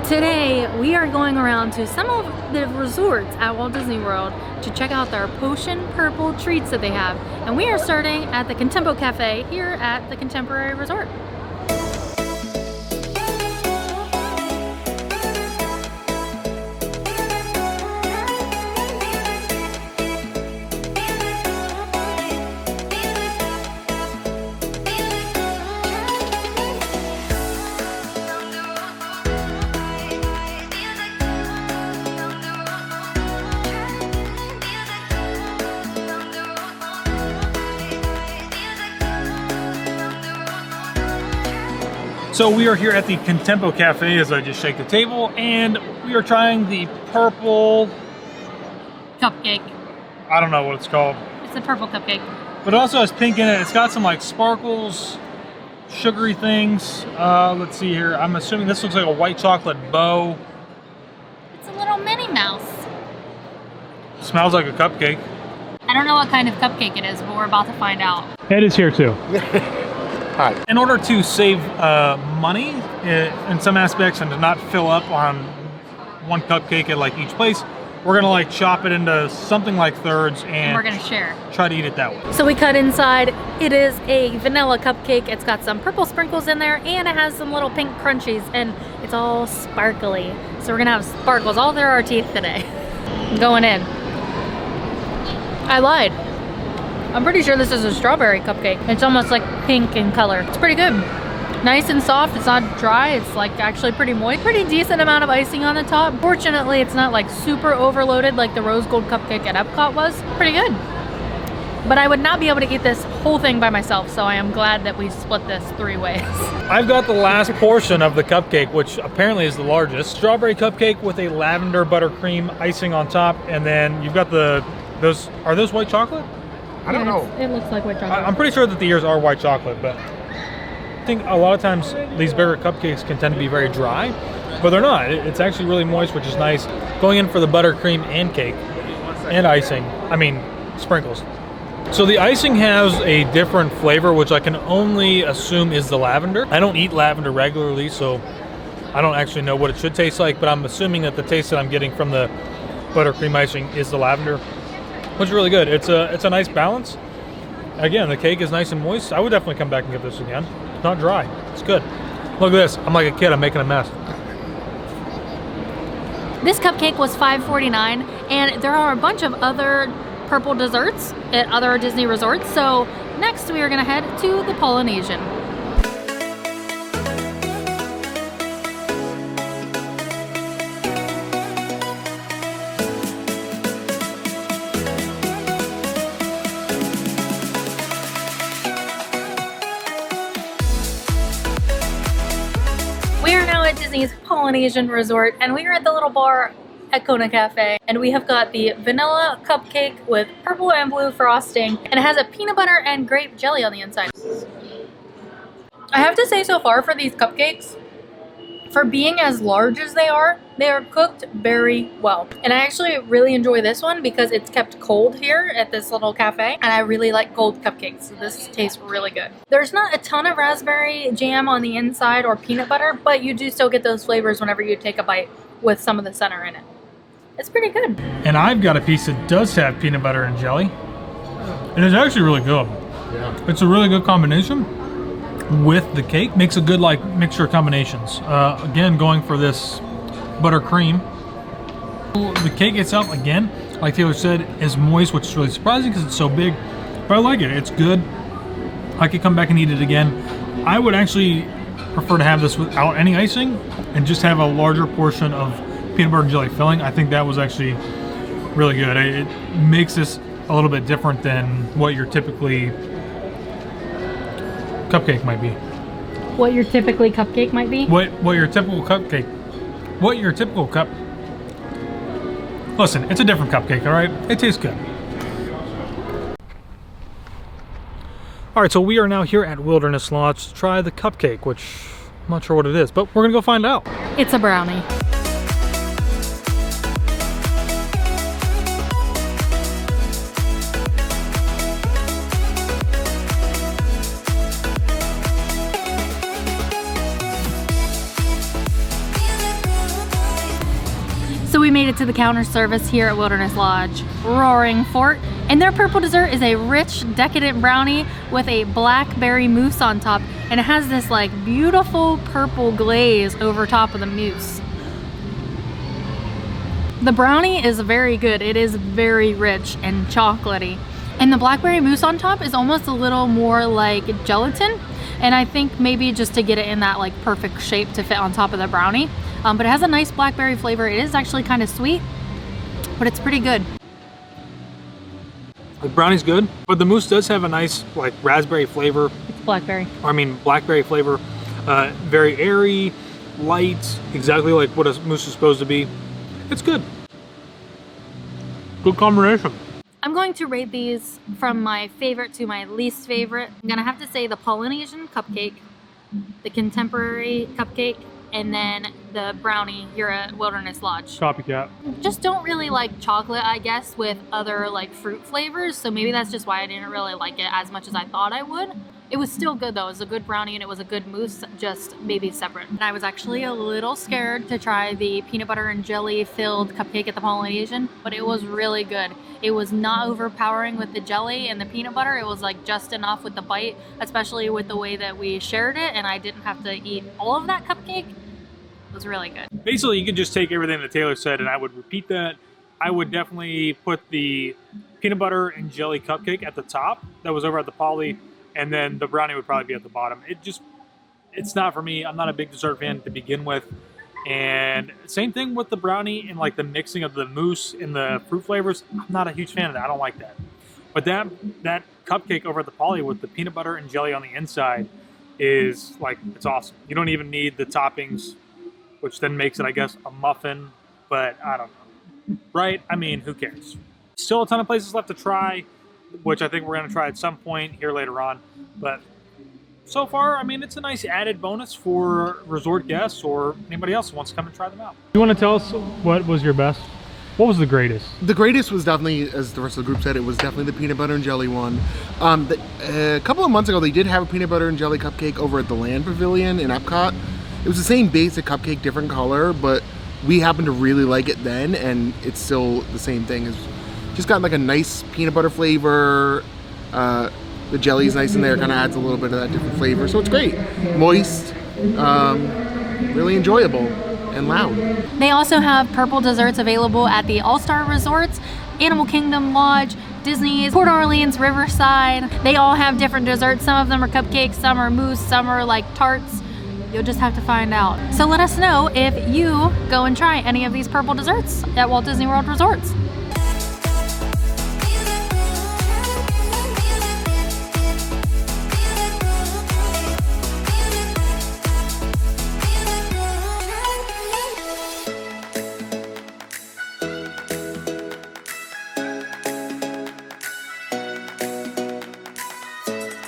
Today we are going around to some of the resorts at Walt Disney World to check out their potion purple treats that they have. And we are starting at the Contempo Cafe here at the Contemporary Resort. So we are here at the Contempo Cafe as I just shake the table, and we are trying the purple Cupcake. I don't know what it's called. It's a purple cupcake. But it also has pink in it. It's got some like sparkles, sugary things. Let's see here. I'm assuming this looks like a white chocolate bow. It's a little Minnie Mouse. Smells like a cupcake. I don't know what kind of cupcake it is, but we're about to find out. Ed is here too. Hi. In order to save money in some aspects and to not fill up on one cupcake at like each place, we're gonna like chop it into something like thirds and we're gonna share. Try to eat it that way. So we cut inside. It is a vanilla cupcake. It's got some purple sprinkles in there and it has some little pink crunchies and it's all sparkly. So we're gonna have sparkles all through our teeth today. Going in. I lied. I'm pretty sure this is a strawberry cupcake. It's almost like pink in color. It's pretty good. Nice and soft, it's not dry, it's like actually pretty moist. Pretty decent amount of icing on the top. Fortunately, it's not like super overloaded like the rose gold cupcake at Epcot was. Pretty good. But I would not be able to eat this whole thing by myself, so I am glad that we split this 3 ways. I've got the last portion of the cupcake, which apparently is the largest. Strawberry cupcake with a lavender buttercream icing on top, and then you've got are those white chocolate? I don't know. It looks like white chocolate. I'm pretty sure that the ears are white chocolate, but I think a lot of times these bigger cupcakes can tend to be very dry, but they're not. It's actually really moist, which is nice. Going in for the buttercream and cake and icing, sprinkles. So the icing has a different flavor, which I can only assume is the lavender. I don't eat lavender regularly, so I don't actually know what it should taste like, but I'm assuming that the taste that I'm getting from the buttercream icing is the lavender. Which is really good. It's a nice balance. Again, the cake is nice and moist. I would definitely come back and get this again. It's not dry. It's good. Look at this. I'm like a kid. I'm making a mess. This cupcake was $5.49, and there are a bunch of other purple desserts at other Disney resorts. So next we are going to head to the Polynesian. We are now at Disney's Polynesian Resort, and we are at the little bar at Kona Cafe, and we have got the vanilla cupcake with purple and blue frosting, and it has a peanut butter and grape jelly on the inside. I have to say, so far for these cupcakes, for being as large as they are cooked very well. And I actually really enjoy this one because it's kept cold here at this little cafe, and I really like cold cupcakes, so this tastes really good. There's not a ton of raspberry jam on the inside or peanut butter, but you do still get those flavors whenever you take a bite with some of the center in it. It's pretty good. And I've got a piece that does have peanut butter and jelly. And it's actually really good. Yeah. It's a really good combination with the cake. Makes a good like mixture of combinations. Again, going for this buttercream. The cake itself, again, like Taylor said, is moist, which is really surprising because it's so big. But I like it. It's good. I could come back and eat it again. I would actually prefer to have this without any icing and just have a larger portion of peanut butter and jelly filling. I think that was actually really good. It makes this a little bit different than what your typically cupcake might be. What your typically cupcake might be? What your typical cupcake? What your typical cup? Listen, it's a different cupcake, all right? It tastes good. All right, so we are now here at Wilderness Lodge to try the cupcake, which I'm not sure what it is, but we're gonna go find out. It's a brownie. So we made it to the counter service here at Wilderness Lodge, Roaring Fort. And their purple dessert is a rich, decadent brownie with a blackberry mousse on top. And it has this like beautiful purple glaze over top of the mousse. The brownie is very good. It is very rich and chocolatey. And the blackberry mousse on top is almost a little more like gelatin. And I think maybe just to get it in that like perfect shape to fit on top of the brownie. But it has a nice blackberry flavor. It is actually kind of sweet, but it's pretty good. The brownie's good, but the mousse does have a nice like raspberry flavor. It's blackberry. I mean blackberry flavor. Very airy, light, exactly like what a mousse is supposed to be. It's good. Good combination. I'm going to rate these from my favorite to my least favorite. I'm gonna have to say the Polynesian cupcake, the contemporary cupcake, and then the brownie here at Wilderness Lodge. Copycat. Just don't really like chocolate, I guess, with other like fruit flavors. So maybe that's just why I didn't really like it as much as I thought I would. It was still good though. It was a good brownie and it was a good mousse, just maybe separate. And I was actually a little scared to try the peanut butter and jelly filled cupcake at the Polynesian, but it was really good. It was not overpowering with the jelly and the peanut butter. It was like just enough with the bite, especially with the way that we shared it and I didn't have to eat all of that cupcake. It was really good. Basically, you can just take everything that Taylor said and I would repeat that. I would definitely put the peanut butter and jelly cupcake at the top that was over at the Poly, and then the brownie would probably be at the bottom. It's not for me. I'm not a big dessert fan to begin with. And same thing with the brownie and like the mixing of the mousse and the fruit flavors. I'm not a huge fan of that. I don't like that. But that cupcake over at the Poly with the peanut butter and jelly on the inside is like, it's awesome. You don't even need the toppings, which then makes it, I guess, a muffin, but I don't know. Right? I mean, who cares? Still a ton of places left to try, which I think we're going to try at some point here later on. But so far, I mean, it's a nice added bonus for resort guests or anybody else who wants to come and try them out. You want to tell us what was your best? What was the greatest? The greatest was definitely, as the rest of the group said, it was definitely the peanut butter and jelly one. A couple of months ago, they did have a peanut butter and jelly cupcake over at the Land Pavilion in Epcot. It was the same basic cupcake, different color, but we happened to really like it then, and it's still the same thing. It's just got like a nice peanut butter flavor. The jelly is nice in there, kind of adds a little bit of that different flavor. So it's great. Moist, really enjoyable, and loud. They also have purple desserts available at the All-Star Resorts, Animal Kingdom Lodge, Disney's, Port Orleans, Riverside. They all have different desserts. Some of them are cupcakes, some are mousse, some are like tarts. You'll just have to find out. So let us know if you go and try any of these purple desserts at Walt Disney World Resorts.